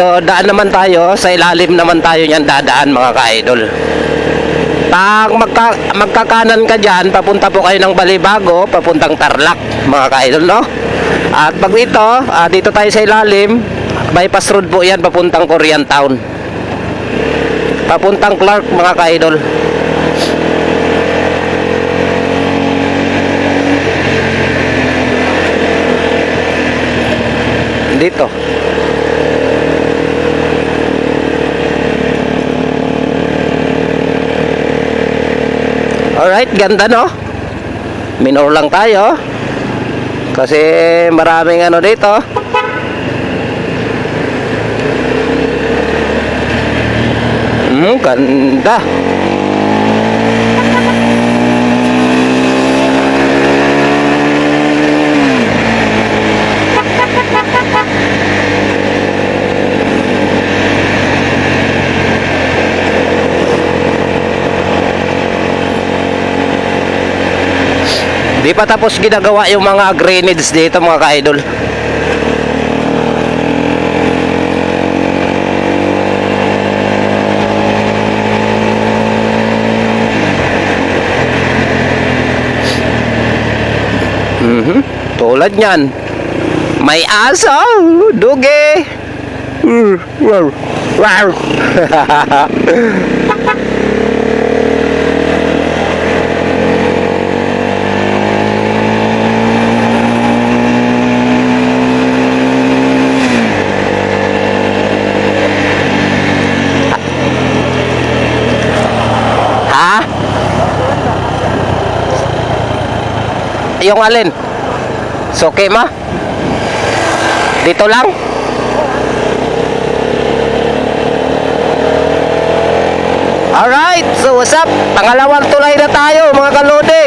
So, daan naman tayo, sa ilalim naman tayo niyan dadaan mga ka-idol. Pag magkakanan ka dyan, papunta po kayo ng Balibago, papuntang Tarlac mga ka-idol, no? At pag ito, dito tayo sa ilalim, bypass road po yan, papuntang Korean Town. Papuntang Clark mga ka-idol. Dito. Alright, ganda no? Minor lang tayo kasi maraming ano dito. Ganda. Di pa tapos ginagawa yung mga drainage dito mga ka-idol. Tulad nyan, may aso, dugi. Yung alin? Soke ma? Dito lang? Alright, so what's up? Pangalawang tulay na tayo mga kalode.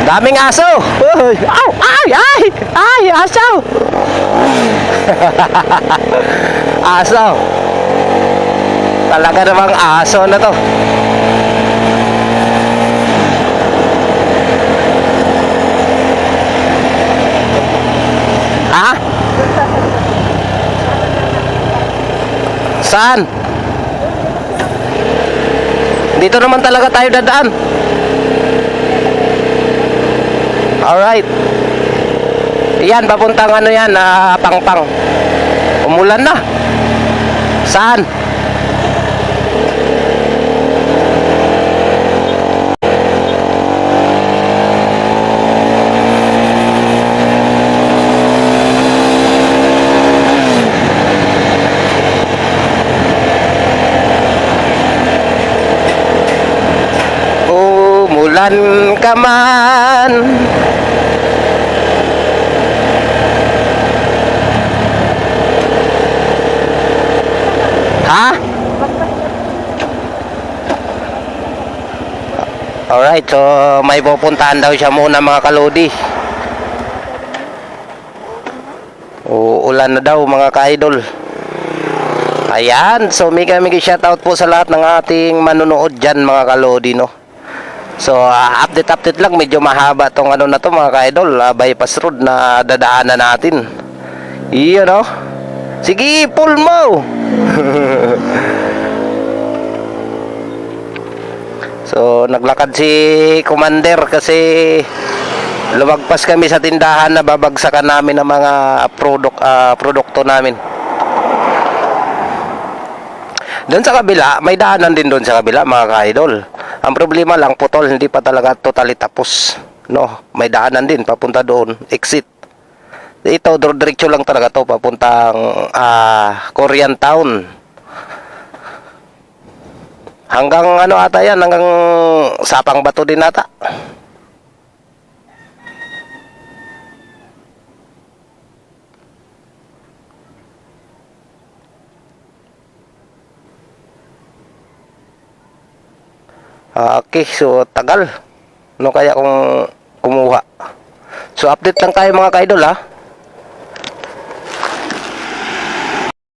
Daming aso. Ow, ay, aso. Aso. Talaga namang aso na to. Ha? Saan? Dito naman talaga tayo dadaan. Alright. Yan, papuntang ano yan, Pangpang. Umulan na. Saan? Umulan ka man. Ha? Alright, so may pupuntahan daw siya muna mga kalodi. Uulan na daw mga ka-idol. Ayan, so mega shoutout po sa lahat ng ating manunood dyan mga kalodi, no? So update lang, medyo mahaba tong ano na to mga ka-idol, bypass road na dadaanan natin. Iyon, no? Sige, pull mo. So naglakad si Commander kasi lumagpas kami sa tindahan na babagsakan namin ng mga produkto namin. Doon sa kabila, may daanan din doon sa kabila mga ka-idol. Ang problema lang, putol, hindi pa talaga totally tapos, no? May daanan din papunta doon, exit. Ito, diretso lang talaga to papuntang Korean Town. Hanggang ano ata yan, hanggang Sapang Bato din ata. Okay, so tagal. Ano kaya kung kumuha? So update lang tayo mga ka-idol ha.